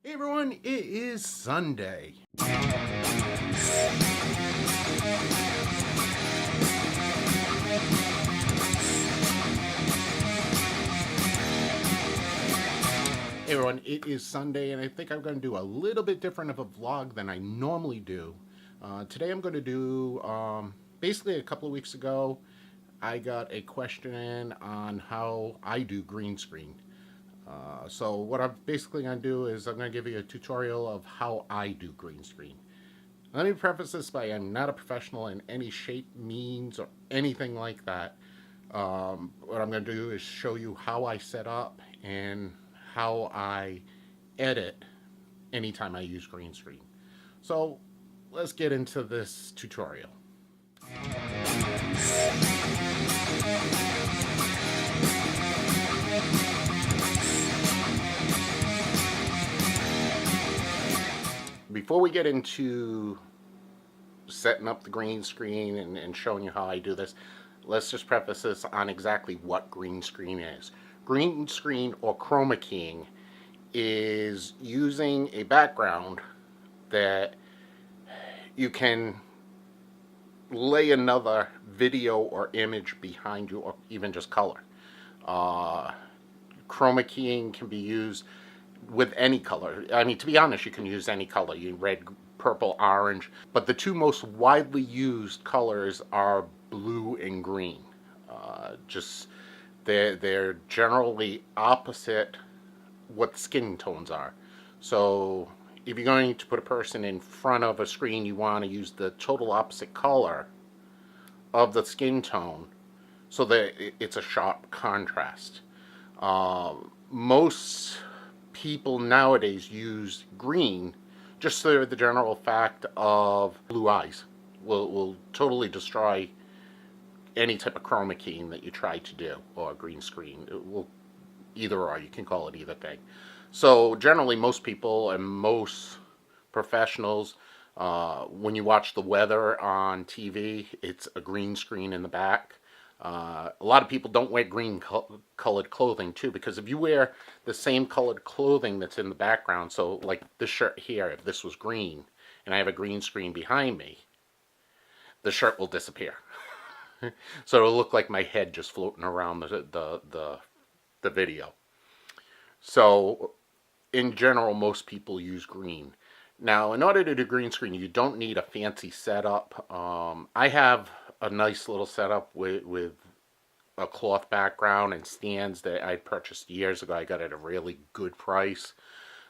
Hey everyone, it is Sunday. Hey everyone, it is Sunday, and I think I'm going to do a little bit different of a vlog than I normally do. Today I'm going to do, basically a couple of weeks ago, I got a question in on how I do green screen. So what I'm basically going to do is I'm going to give you a tutorial of how I do green screen. Let me preface this by I'm not a professional in any shape, means, or anything like that. What I'm going to do is show you how I set up and how I edit anytime I use green screen. So let's get into this tutorial. Before we get into setting up the green screen and showing you how I do this, let's just preface this on exactly what green screen is. Green screen, or chroma keying, is using a background that you can lay another video or image behind you, or even just color. Chroma keying can be used with any color. I mean, to be honest, you can use any color. You red, purple, orange. But the two most widely used colors are blue and green. Just they're generally opposite what skin tones are. So if you're going to put a person in front of a screen, you want to use the total opposite color of the skin tone so that it's a sharp contrast. Most people nowadays use green just for the general fact of blue eyes will totally destroy any type of chroma keying that you try to do, or green screen. It will either or, you can call it either thing. So generally most people and most professionals, when you watch the weather on TV, it's a green screen in the back. A lot of people don't wear green colored clothing too, because if you wear the same colored clothing that's in the background, so like this shirt here, if this was green and I have a green screen behind me, the shirt will disappear. So it'll look like my head just floating around the video. So in general, most people use green. Now, in order to do green screen, you don't need a fancy setup. I have a nice little setup with a cloth background and stands that I purchased years ago. I got at a really good price.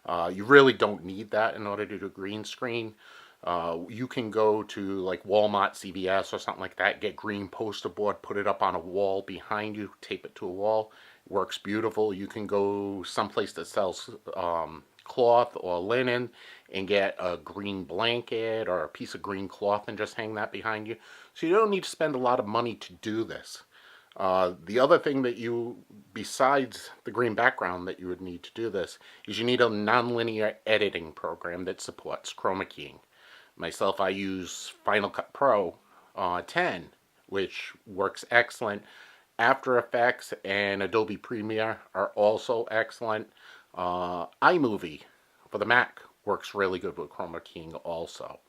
You really don't need that in order to do green screen. You can go to like Walmart, CVS, or something like that, get green poster board, put it up on a wall behind you, tape it to a wall. It works beautiful. You can go someplace that sells cloth or linen and get a green blanket or a piece of green cloth and just hang that behind you. So you don't need to spend a lot of money to do this. The other thing that you, besides the green background, that you would need to do this is you need a nonlinear editing program that supports chroma keying. Myself, I use Final Cut Pro 10, which works excellent. After Effects and Adobe Premiere are also excellent. iMovie for the Mac works really good with chroma keying also.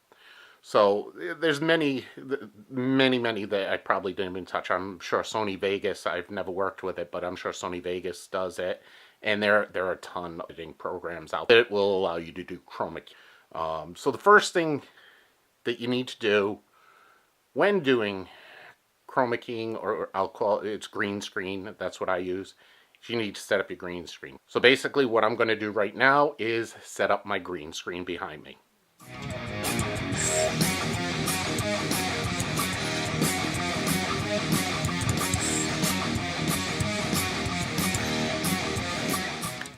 So there's many that I probably didn't even touch on. I'm sure Sony Vegas, I've never worked with it, but I'm sure Sony Vegas does it. And there are a ton of editing programs out there that will allow you to do chroma key. So the first thing that you need to do when doing chroma keying, or I'll call it's green screen, that's what I use, you need to set up your green screen. So basically what I'm going to do right now is set up my green screen behind me.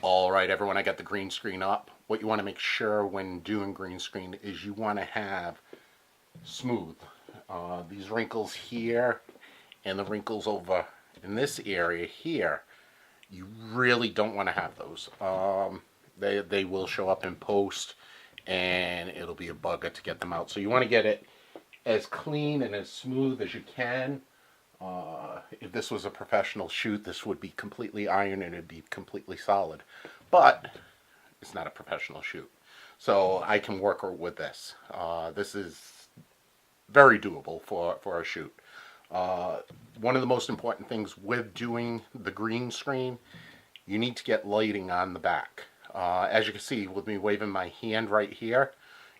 Alright everyone, I got the green screen up. What you want to make sure when doing green screen is you want to have smooth. These wrinkles here and the wrinkles over in this area here, you really don't want to have those. They will show up in post and it'll be a bugger to get them out. So you want to get it as clean and as smooth as you can. If this was a professional shoot, this would be completely ironed and it'd be completely solid. But it's not a professional shoot. So I can work with this. This is very doable for a shoot. One of the most important things with doing the green screen, you need to get lighting on the back. As you can see with me waving my hand right here,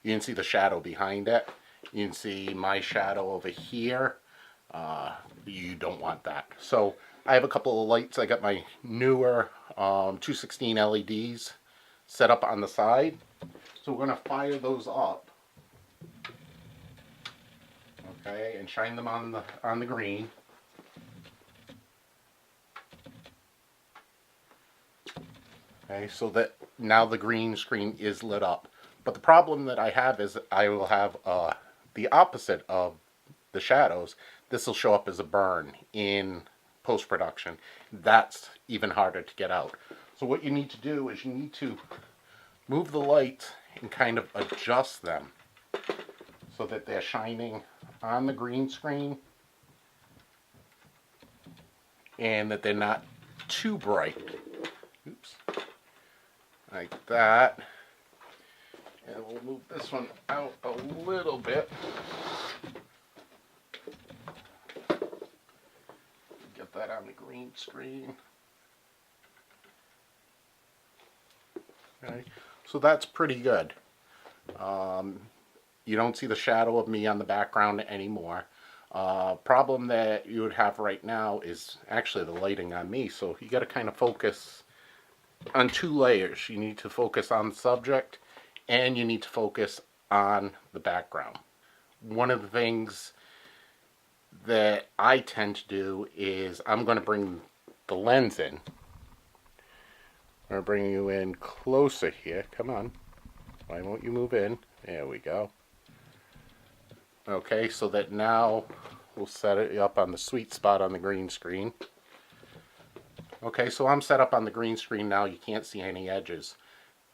you can see the shadow behind it. You can see my shadow over here. You don't want that. So I have a couple of lights. I got my newer 216 LEDs set up on the side. So we're going to fire those up. Okay, and shine them on the green. Okay, so that now the green screen is lit up. But the problem that I have is I will have the opposite of the shadows. This will show up as a burn in post-production. That's even harder to get out. So what you need to do is you need to move the lights and kind of adjust them so that they're shining on the green screen and that they're not too bright. Oops. Like that. And we'll move this one out a little bit. Get that on the green screen. Okay, so that's pretty good. You don't see the shadow of me on the background anymore. Problem that you would have right now is actually the lighting on me. So you got to kind of focus on two layers. You need to focus on the subject and you need to focus on the background. One of the things that I tend to do is I'm going to bring the lens in. I'm going to bring you in closer here. Come on. Why won't you move in? There we go. Okay, so that now we'll set it up on the sweet spot on the green screen. Okay, so I'm set up on the green screen now. You can't see any edges.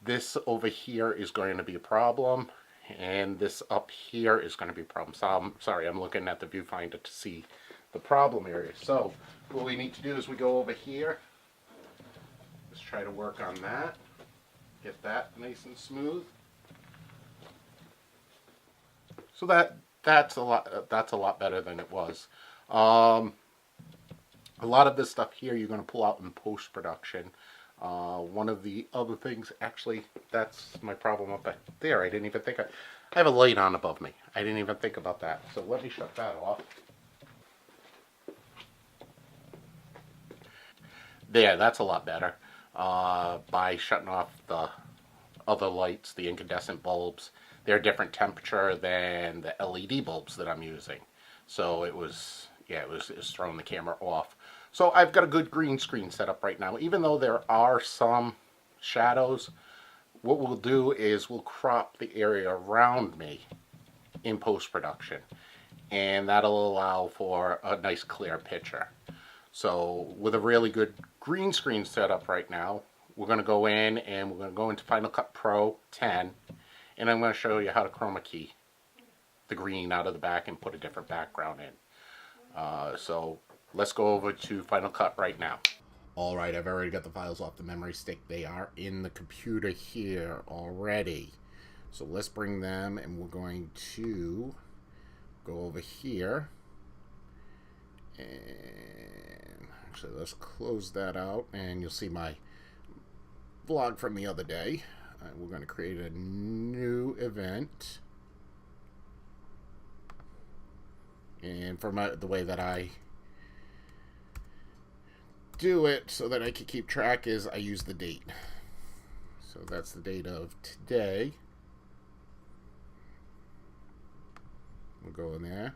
This over here is going to be a problem, and this up here is going to be a problem. So I'm sorry, I'm looking at the viewfinder to see the problem area. So what we need to do is we go over here. Let's try to work on that. Get that nice and smooth. So that's a lot better than it was. A lot of this stuff here you're going to pull out in post-production. One of the other things, actually, that's my problem up there. I didn't even think I have a light on above me. I didn't even think about that. So let me shut that off. There, that's a lot better. By shutting off the other lights, the incandescent bulbs, they're a different temperature than the LED bulbs that I'm using. So it was throwing the camera off. So I've got a good green screen set up right now. Even though there are some shadows, what we'll do is we'll crop the area around me in post-production. And that'll allow for a nice clear picture. So with a really good green screen setup right now, we're going to go in and we're going to go into Final Cut Pro 10. And I'm going to show you how to chroma key the green out of the back and put a different background in. So let's go over to Final Cut right now. Alright, I've already got the files off the memory stick. They are in the computer here already. So let's bring them and we're going to go over here. And actually, let's close that out and you'll see my vlog from the other day. We're going to create a new event. And for the way that I do it so that I can keep track is I use the date. So that's the date of today. We'll go in there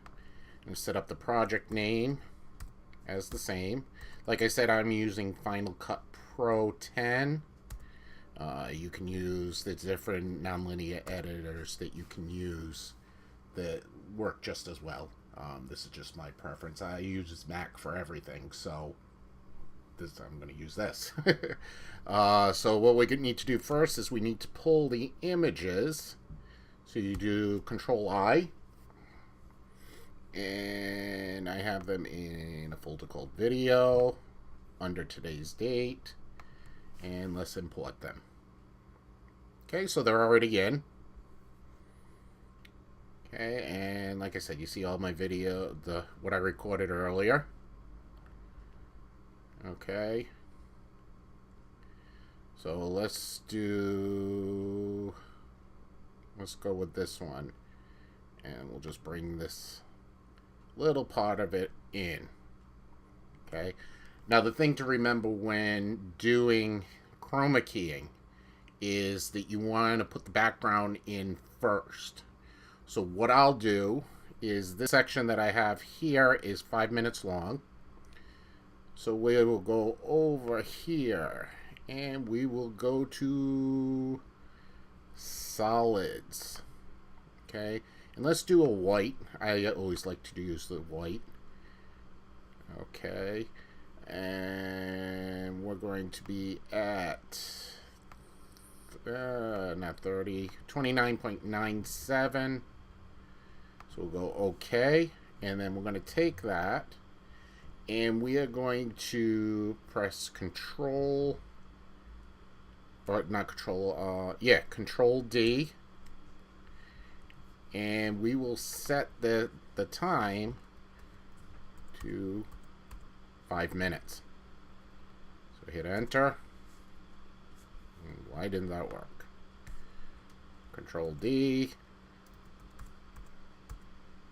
and set up the project name as the same. Like I said, I'm using Final Cut Pro 10. You can use the different nonlinear editors that you can use that work just as well. This is just my preference. I use Mac for everything, so I'm going to use this. So what we need to do first is we need to pull the images. So you do Control-I, and I have them in a folder called Video, under today's date, and let's import them. Okay, so they're already in. Okay, and like I said, you see all my video, what I recorded earlier. Okay. So let's go with this one. And we'll just bring this little part of it in. Okay. Now the thing to remember when doing chroma keying is that you want to put the background in first. So what I'll do is this section that I have here is 5 minutes long. So we will go over here and we will go to solids. Okay. And let's do a white. I always like to use the white. Okay. And we're going to be at not 30, 29.97. So we'll go OK. And then we're going to take that and we are going to press Control, but not Control, Control D. And we will set the time to 5 minutes. So hit enter. Why didn't that work? Control D.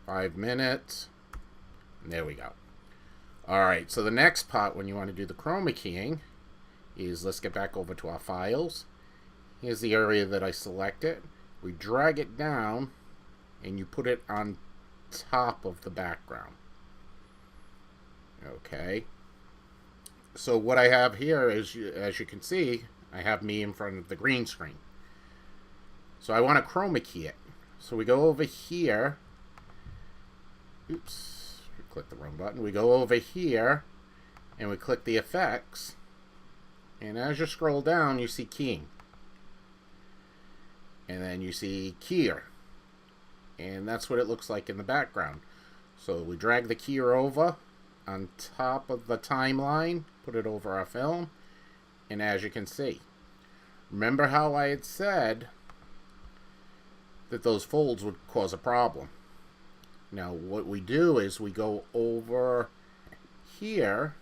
5 minutes. And there we go. Alright, so the next part when you want to do the chroma keying is, let's get back over to our files. Here's the area that I selected. We drag it down and you put it on top of the background. Okay. So what I have here is, as you can see, I have me in front of the green screen. So I want to chroma key it. So we go over here. Oops. We click the wrong button. We go over here and we click the effects. And as you scroll down, you see keying. And then you see keyer. And that's what it looks like in the background. So we drag the keyer over on top of the timeline, put it over our film, and as you can see, remember how I had said that those folds would cause a problem. Now what we do is we go over here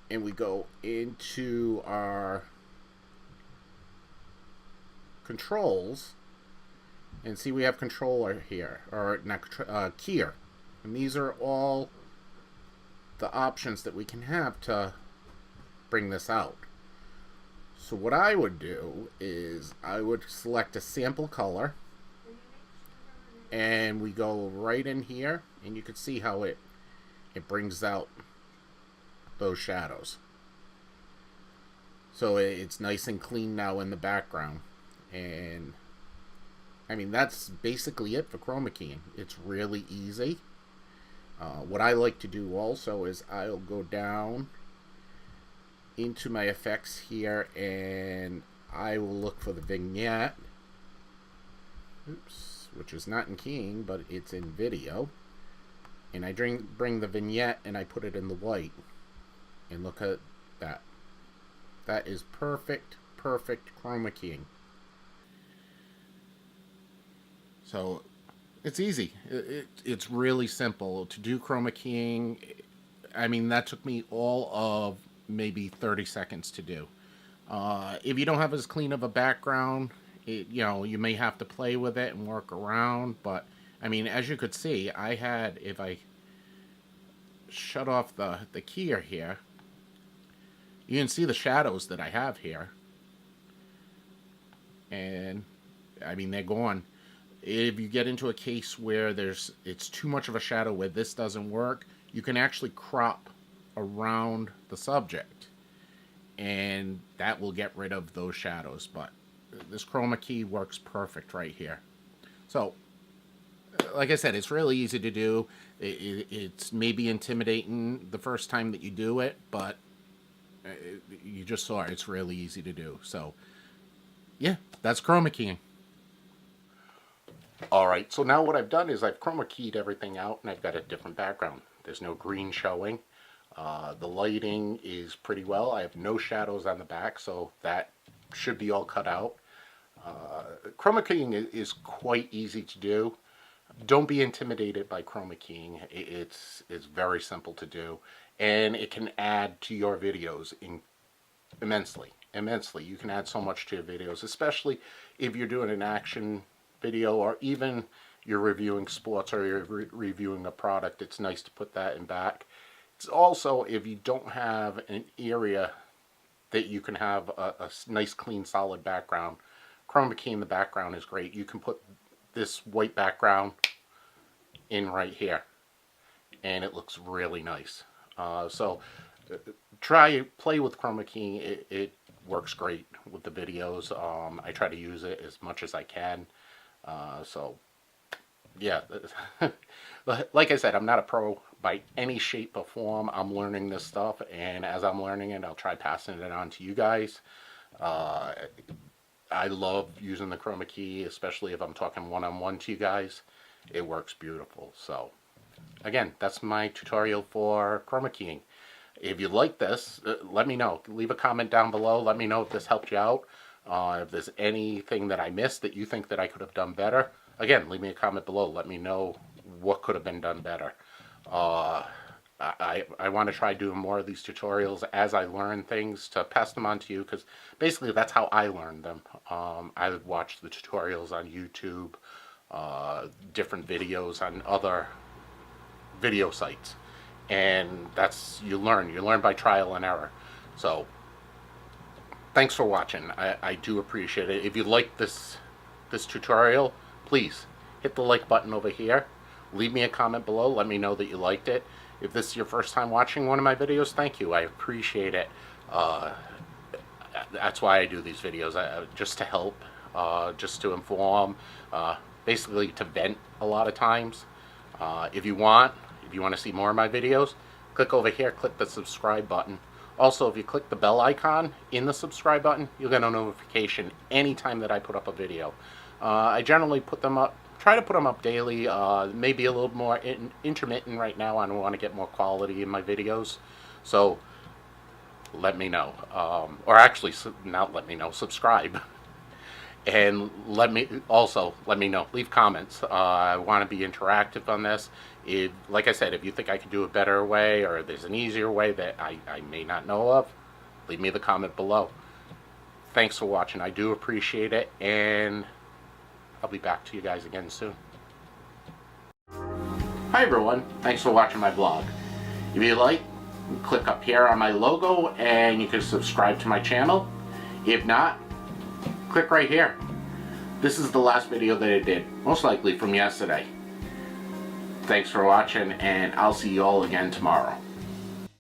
and we go into our controls and see we have controller here, or not keyer. And these are all the options that we can have to bring this out. So what I would do is I would select a sample color and we go right in here and you can see how it brings out those shadows. So it's nice and clean now in the background. And I mean, that's basically it for chroma keying. It's really easy. What I like to do also is I'll go down into my effects here and I will look for the vignette. Oops, which is not in keying, but it's in video. And I bring the vignette and I put it in the white. And look at that. That is perfect chroma keying. So it's easy. It's really simple to do chroma keying. I mean, that took me all of maybe 30 seconds to do. If you don't have as clean of a background, you may have to play with it and work around. But I mean, as you could see, if I shut off the keyer here, you can see the shadows that I have here. And I mean, they're gone. If you get into a case where it's too much of a shadow where this doesn't work, you can actually crop around the subject and that will get rid of those shadows. But this chroma key works perfect right here. So like I said, it's really easy to do. It's maybe intimidating the first time that you do it, but you just saw it's really easy to do. So yeah, that's chroma keying. Alright, so now what I've done is I've chroma keyed everything out and I've got a different background. There's no green showing. The lighting is pretty well. I have no shadows on the back, so that should be all cut out. Chroma keying is quite easy to do. Don't be intimidated by chroma keying. It's very simple to do, and it can add to your videos immensely. You can add so much to your videos, especially if you're doing an action video, or even you're reviewing sports, or you're reviewing a product. It's nice to put that in back. It's also, if you don't have an area that you can have a nice, clean, solid background, chroma key in the background is great. You can put this white background in right here, and it looks really nice. So play with chroma keying. It works great with the videos. I try to use it as much as I can. So yeah, like I said, I'm not a pro by any shape or form. I'm learning this stuff, and as I'm learning it, I'll try passing it on to you guys. I love using the chroma key, especially if I'm talking one-on-one to you guys. It works beautiful. So again, that's my tutorial for chroma keying. If you like this, let me know. Leave a comment down below. Let me know if this helped you out. If there's anything that I missed that you think that I could have done better, again, leave me a comment below. Let me know what could have been done better. I want to try doing more of these tutorials as I learn things, to pass them on to you, because basically that's how I learned them. I would watch the tutorials on YouTube, different videos on other video sites, and that's, you learn by trial and error. So thanks for watching. I do appreciate it. If you like this tutorial, please hit the like button over here. Leave me a comment below. Let me know that you liked it. If this is your first time watching one of my videos, thank you. I appreciate it. That's why I do these videos, just to help, just to inform, basically to vent a lot of times. If you want to see more of my videos, click over here, click the subscribe button. Also, if you click the bell icon in the subscribe button, you'll get a notification anytime that I put up a video. I generally put them up, try to put them up daily, maybe a little more intermittent right now. I want to get more quality in my videos. So let me know. Or actually, not let me know, subscribe. And let me know, leave comments. I want to be interactive on this. Like I said, if you think I could do a better way, or there's an easier way that I may not know of, leave me the comment below. Thanks for watching. I do appreciate it, and I'll be back to you guys again soon. Hi everyone, thanks for watching my vlog. If you like, click up here on my logo and you can subscribe to my channel. If not, click right here. This is the last video that I did, most likely from yesterday. Thanks for watching, and I'll see you all again tomorrow.